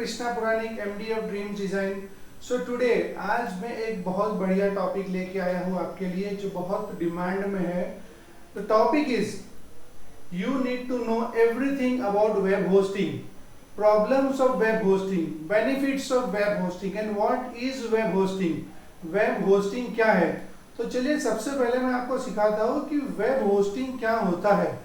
Krishna Puranik MD of Dreams Design. So today आज मैं एक बहुत बढ़िया टॉपिक लेके आया हूँ आपके लिए जो बहुत डिमांड में है। The topic is you need to know everything about web hosting, problems of web hosting, benefits of web hosting and what is web hosting. Web hosting क्या है? तो चलिए सबसे पहले मैं आपको सिखाता हूँ कि वेब होस्टिंग क्या होता है।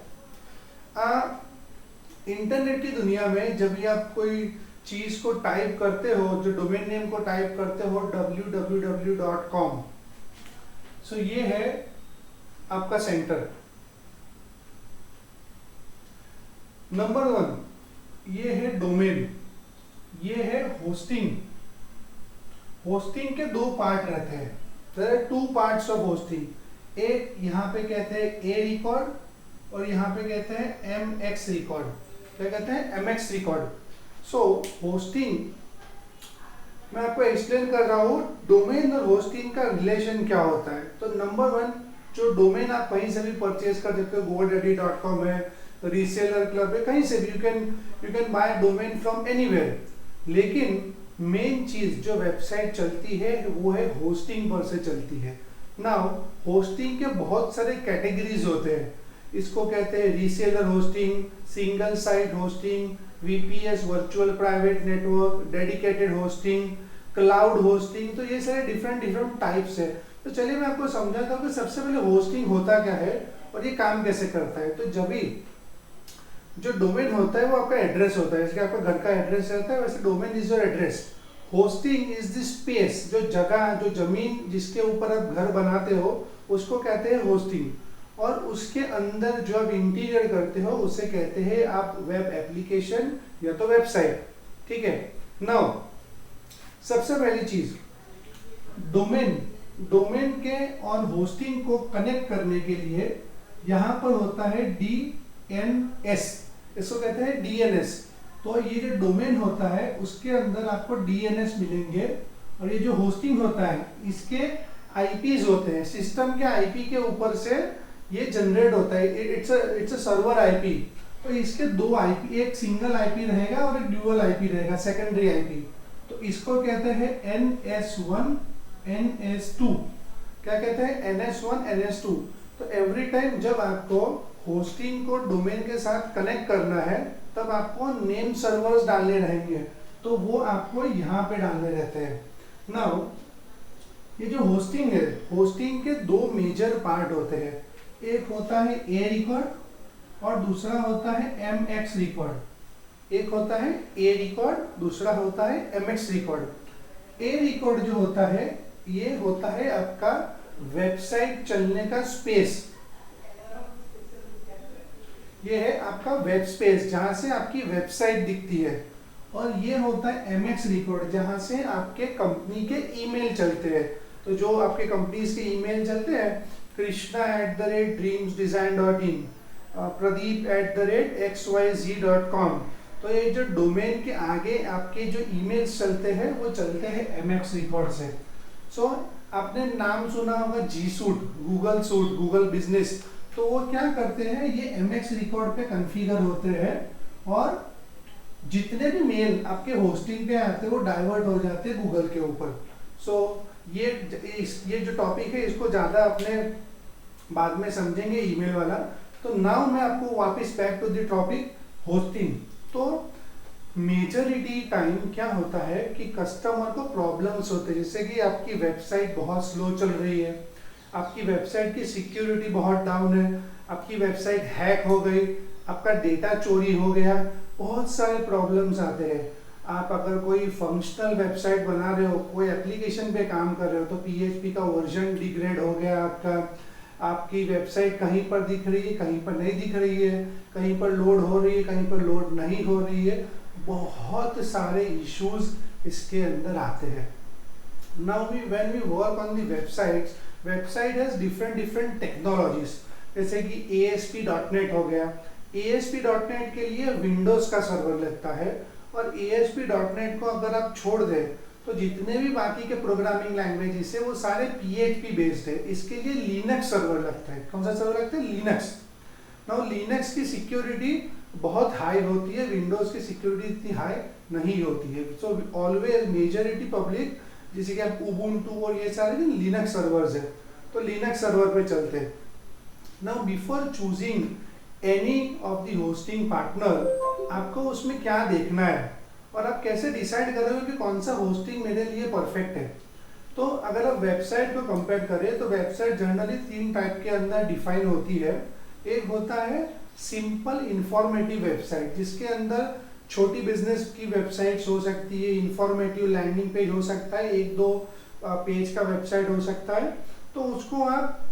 इंटरनेट की दुनिया में जब भी आप कोई चीज को टाइप करते हो, जो डोमेन नेम को टाइप करते हो www.com, सो ये है आपका सेंटर। नंबर 1 ये है डोमेन, ये है होस्टिंग। होस्टिंग के दो पार्ट रहते हैं, there are two parts of hosting. एक यहाँ पे कहते हैं ए रिकॉर्ड और यहाँ पे कहते हैं MX रिकॉर्ड। क्या कहते हैं? MX record. सो होस्टिंग मैं आपको एक्सप्लेन कर रहा हूँ डोमेन और होस्टिंग का रिलेशन क्या होता है। तो नंबर 1, जो डोमेन आप कहीं से भी परचेज कर सकते हो, godaddy.com है, रीसेलर क्लब है, कहीं से भी you can buy domain from anywhere. लेकिन मेन चीज जो वेबसाइट चलती है वो है होस्टिंग पर से चलती है। नाउ होस्टिंग के बहुत सारे कैटेगरीज होते हैं। इसको कहते हैं reseller hosting, single site hosting, VPS virtual private network, dedicated hosting, cloud hosting. तो ये सारे डिफरेंट टाइप्स है। तो चलिए मैं आपको समझाता हूँ कि सबसे पहले होस्टिंग होता क्या है और ये काम कैसे करता है। तो जब भी जो डोमेन होता है वो आपका एड्रेस होता है, जैसे आपका घर का एड्रेस रहता है वैसे domain is your address. Hosting is the space, जो जगह, जो जमीन जिसके ऊपर आप घर बनाते हो उसको कहते हैं होस्टिंग। और उसके अंदर जो आप इंटीरियर करते हो उसे कहते हैं आप वेब एप्लीकेशन या तो वेबसाइट। ठीक है। नाउ सबसे पहली चीज, डोमेन के और होस्टिंग को कनेक्ट करने के लिए यहाँ पर होता है DNS, इसको कहते हैं DNS। तो ये जो डोमेन होता है उसके अंदर आपको DNS मिलेंगे और ये जो होस्टिंग होता है इसके IPs होते हैं, सिस्टम के IP के ऊपर से ये जनरेट होता है। It's a server IP। तो इसके दो IP, एक सिंगल IP रहेगा और एक ड्यूअल IP रहेगा, सेकेंडरी IP। तो इसको कहते हैं NS1 NS2। क्या कहते हैं? NS1 NS2। तो एवरी टाइम जब आपको होस्टिंग को डोमेन के साथ कनेक्ट करना है तब आपको नेम सर्वर्स डालने रहेंगे, तो वो आपको यहाँ पे डालने रहते हैं। नाउ ये जो होस्टिंग है, होस्टिंग के दो मेजर पार्ट होते हैं। एक होता है ए रिकॉर्ड और दूसरा होता है MX रिकॉर्ड। एक होता है ए रिकॉर्ड, दूसरा होता है MX रिकॉर्ड। ए रिकॉर्ड जो होता है ये होता है आपका वेबसाइट चलने का स्पेस। ये है आपका वेब स्पेस जहां से आपकी वेबसाइट दिखती है। और ये होता है MX रिकॉर्ड जहां से आपके कंपनी के ईमेल चलते हैं। तो जो आपके कंपनीज के ईमेल चलते हैं, krishna@dreamsdesign.in, pradeep@xyz.com। तो ये जो डोमेन के आगे आपके जो ईमेल्स चलते हैं वो चलते हैं MX रिकॉर्ड से। सो आपने नाम सुना होगा G Suite, गूगल बिजनेस। तो वो क्या करते हैं, ये MX रिकॉर्ड पे कॉन्फ़िगर होते हैं और जितने भी मेल आपके होस्टिंग पे आते हैं वो डाइवर्ट हो जाते हैं गूगल के ऊपर। सो ये जो टॉपिक है इसको ज़्यादा अपने बाद में समझेंगे, ईमेल वाला। तो नाउ मैं आपको वापस back to the topic hosting. तो मेजॉरिटी टाइम क्या होता है कि कस्टमर को प्रॉब्लम्स होते हैं, जैसे कि आपकी वेबसाइट बहुत स्लो चल रही है, आपकी वेबसाइट की सिक्योरिटी बहुत डाउन है, आपकी वेबसाइट हैक हो गई, आपका डेटा चोरी हो गया, बहुत सारे प्रॉब्लम्स आते हैं। आप अगर कोई फंक्शनल वेबसाइट बना रहे हो, कोई एप्लीकेशन पे काम कर रहे हो, तो PHP का वर्जन डिग्रेड हो गया आपकी वेबसाइट कहीं पर दिख रही है, कहीं पर नहीं दिख रही है, कहीं पर लोड हो रही है, कहीं पर लोड नहीं हो रही है। बहुत सारे इश्यूज इसके अंदर आते हैं। Now when we work on the website has different technologies, जैसे कि ASP.NET हो गया। ASP.NEट के लिए विंडोज का सर्वर लगता है और ASP.NEट को अगर आप छोड़ दें तो जितने भी बाकी के प्रोग्रामिंग लैंग्वेजेस है वो सारे PHP बेस्ड है। इसके लिए लिनक्स सर्वर लगता है। कौन सा सर्वर लगता है? लिनक्स। नाउ लिनक्स की सिक्योरिटी बहुत हाई होती है, विंडोज़ की सिक्योरिटी इतनी हाई नहीं होती है। सो ऑलवेज मेजॉरिटी पब्लिक, जैसे कि आप उबुंटू और ये सारे लिनक्स सर्वर्स है, तो लिनक्स सर्वर पे चलते हैं। Now before choosing any of the hosting partner, आपको उसमें क्या देखना है और आप कैसे डिसाइड करोगे कि कौन सा होस्टिंग मेरे लिए परफेक्ट है। तो अगर आप वेबसाइट को कंपेयर करें तो वेबसाइट जनरली 3 टाइप के अंदर डिफाइन होती है। एक होता है सिंपल इंफॉर्मेटिव वेबसाइट, जिसके अंदर छोटी बिजनेस की वेबसाइट्स हो सकती है, इंफॉर्मेटिव लैंडिंग पेज हो सकता है, 1-2 पेज का वेबसाइट हो सकता है। तो उसको आप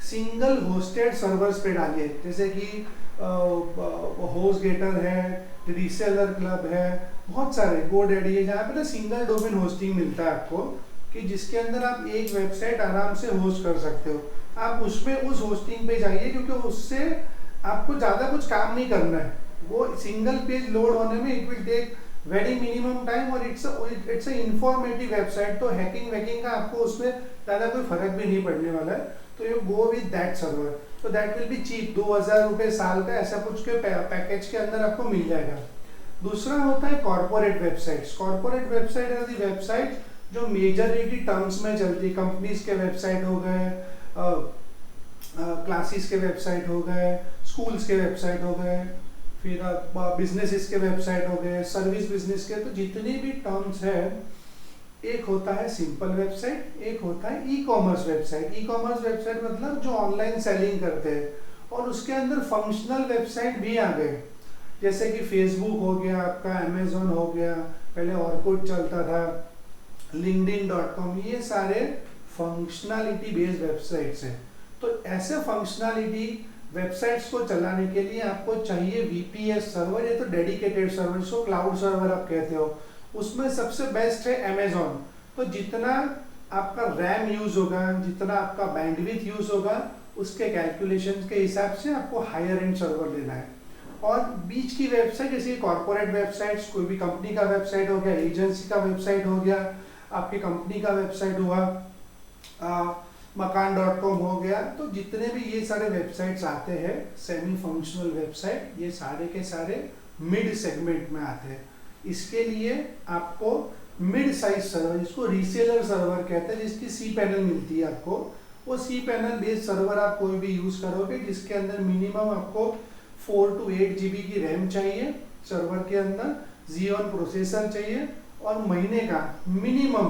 सिंगल होस्टेड सर्वर्स पे डालिए, जैसे कि होस्ट गेटर है, रीसेलर क्लब है, बहुत सारे गोडैडी है, जहाँ पे ना सिंगल डोमेन होस्टिंग मिलता है आपको, कि जिसके अंदर आप एक वेबसाइट आराम से होस्ट कर सकते हो। आप उसमें उस होस्टिंग पे जाइए, क्योंकि उससे आपको ज़्यादा कुछ काम नहीं करना है। वो सिंगल पेज लोड होने में it will take very minimum time, और इट्स अ इंफॉर्मेटिव वेबसाइट, तो हैकिंग वैकिंग का आपको उसमें ज़्यादा कोई फर्क भी नहीं पड़ने वाला है। तो you go with that server, तो दैट विल बी चीप, 2000 रुपये साल का ऐसा कुछ के पैकेज के अंदर आपको मिल जाएगा। दूसरा होता है corporate websites. Corporate website are the website जो मेजॉरिटी टर्म्स में चलती है। कंपनीज के वेबसाइट हो गए, क्लासेस के वेबसाइट हो गए, स्कूल्स के वेबसाइट हो गए, फिर बिजनेसेस के वेबसाइट हो गए, सर्विस बिजनेस के, तो जितने भी टर्म्स है, एक होता है सिंपल वेबसाइट, एक होता है e commerce website. E commerce website मतलब जो ऑनलाइन सेलिंग करते हैं, और उसके अंदर फंक्शनल वेबसाइट भी आ गए, जैसे कि फेसबुक हो गया आपका, अमेजोन हो गया, पहले ऑरकुट चलता था, linkedin.com, ये सारे फंक्शनैलिटी बेस्ड वेबसाइट्स हैं। तो ऐसे फंक्शनैलिटी वेबसाइट्स को चलाने के लिए आपको चाहिए VPS सर्वर, ये तो डेडिकेटेड सर्वर, जिसको क्लाउड सर्वर आप कहते हो। उसमें सबसे बेस्ट है अमेजोन। तो जितना आपका रैम यूज होगा, जितना आपका बैंडविड्थ यूज होगा, उसके कैलकुलेशन के हिसाब से आपको हायर एंड सर्वर लेना है। और बीच की वेबसाइट, जैसे कॉर्पोरेट वेबसाइट्स, कोई भी कंपनी का वेबसाइट हो गया, एजेंसी का वेबसाइट हो गया, आपकी कंपनी का वेबसाइट हुआ, मकान.com हो गया, तो जितने भी ये सारे वेबसाइट्स आते हैं सेमी फंक्शनल वेबसाइट, ये सारे के सारे मिड सेगमेंट में आते हैं। इसके लिए आपको मिड साइज सर्वर, जिसको रीसेलर सर्वर कहते हैं, जिसकी cPanel मिलती है आपको, वो cPanel बेस्ड सर्वर आप कोई भी यूज करोगे, जिसके अंदर मिनिमम आपको 4 to 8 GB की रैम चाहिए, सर्वर के अंदर Xeon प्रोसेसर चाहिए, और महीने का मिनिमम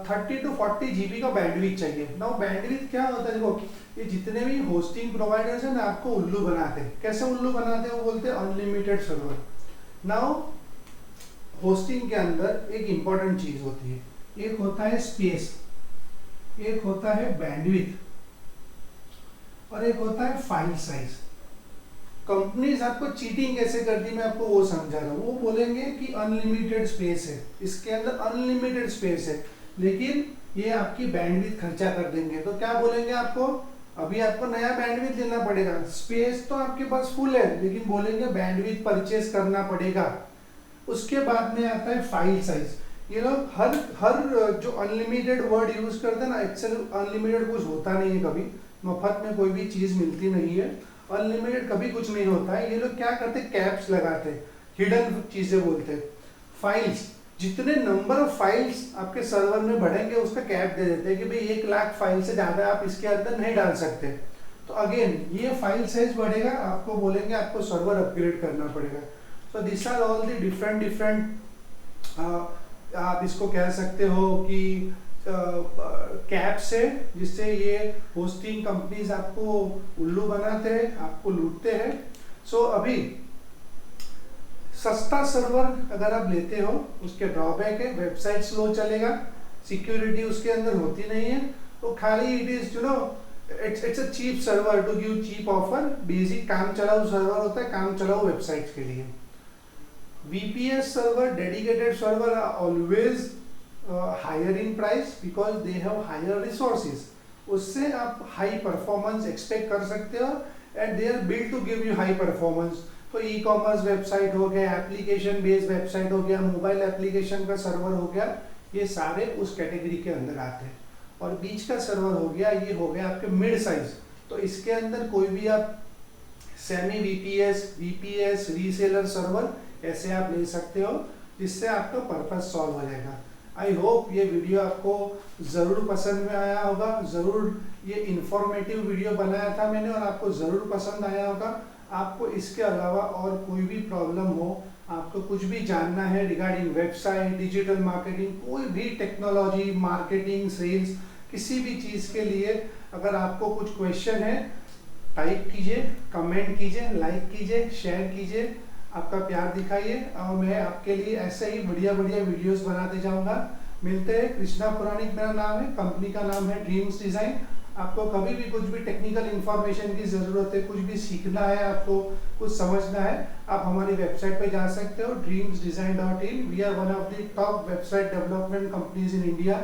30 to 40 GB का बैंडविड्थ चाहिए। नाउ बैंडविड्थ क्या होता है, देखो ये जितने भी होस्टिंग प्रोवाइडर्स हैं ना, आपको उल्लू बनाते हैं। कैसे उल्लू बनाते हैं, वो बोलते हैं अनलिमिटेड सर्वर। नाउ होस्टिंग के अंदर एक इंपॉर्टेंट चीज होती है, एक होता है स्पेस, एक होता है बैंडविड्थ, और एक होता है फाइल साइज। कंपनीज आपको चीटिंग कैसे करती है, मैं आपको वो समझा रहा हूँ। वो बोलेंगे कि अनलिमिटेड स्पेस है, इसके अंदर अनलिमिटेड स्पेस है, लेकिन ये आपकी बैंडविड्थ खर्चा कर देंगे। तो क्या बोलेंगे आपको, अभी आपको नया बैंडविड्थ लेना पड़ेगा, स्पेस तो आपके पास फुल है, लेकिन बोलेंगे बैंडविड्थ परचेस करना पड़ेगा। उसके बाद में आता है फाइल साइज। ये लोग हर जो अनलिमिटेड वर्ड यूज करते हैं ना, एक्सेल अनलिमिटेड कुछ होता नहीं है, कभी मफत में कोई भी चीज मिलती नहीं है, अनलिमिटेड कभी कुछ नहीं होता है। ये लोग क्या करते हैं, कैप्स लगाते हैं, हिडन चीजें बोलते हैं। फाइल्स, जितने नंबर ऑफ फाइल्स आपके सर्वर में बढ़ेंगे, उसका कैप दे देते हैं कि भाई 1 लाख फाइल से ज्यादा आप इसके अंदर नहीं डाल सकते। तो अगेन ये फाइल साइज बढ़ेगा, आपको बोलेंगे आपको सर्वर अपग्रेड करना पड़ेगा। तो this are all the different आप इसको कह सकते हो कि कैप्स है, जिससे ये होस्टिंग कंपनीज आपको उल्लू बनाते हैं, आपको लूटते हैं। सो अभी सस्ता सर्वर अगर आप लेते हो, उसके ड्रॉबैक है, वेबसाइट स्लो चलेगा, सिक्योरिटी उसके अंदर होती नहीं है, तो खाली it is it's a cheap server to give cheap offer. Basic काम चलाऊ सर्वर होता है, काम चलाऊ वेबसाइट्स के लिए। VPS server, dedicated server are always higher in price because they have higher resources. उससे आप हाई परफॉर्मेंस एक्सपेक्ट कर सकते हो, and they are build to give you high performance. तो ई कॉमर्स वेबसाइट हो गया, एप्लीकेशन बेस्ड वेबसाइट हो गया, मोबाइल एप्लीकेशन का सर्वर हो गया, ये सारे उस कैटेगरी के अंदर आते हैं। और बीच का सर्वर हो गया, ये हो गया आपके मिड साइज। तो इसके अंदर कोई भी आप सेमी वीपीएस, रीसेलर सर्वर, ऐसे आप ले सकते हो, जिससे आपका पर्पस सॉल्व हो जाएगा। आई होप ये वीडियो आपको ज़रूर पसंद में आया होगा, ज़रूर ये इंफॉर्मेटिव वीडियो बनाया था मैंने और आपको ज़रूर पसंद आया होगा। आपको इसके अलावा और कोई भी प्रॉब्लम हो, आपको कुछ भी जानना है रिगार्डिंग वेबसाइट, डिजिटल मार्केटिंग, कोई भी टेक्नोलॉजी, मार्केटिंग, सेल्स, किसी भी चीज़ के लिए अगर आपको कुछ क्वेश्चन है, टाइप कीजिए, कमेंट कीजिए, लाइक कीजिए, शेयर कीजिए, आपका प्यार दिखाइए और मैं आपके लिए ऐसे ही बढ़िया बढ़िया वीडियोस बनाते जाऊंगा। मिलते हैं। कृष्णा पुराणिक मेरा नाम है, कंपनी का नाम है ड्रीम्स डिज़ाइन। आपको कभी भी कुछ भी टेक्निकल इंफॉर्मेशन की ज़रूरत है, कुछ भी सीखना है, आपको कुछ समझना है, आप हमारी वेबसाइट पे जा सकते हो dreamsdesign.in। We are one of the top website development companies in India.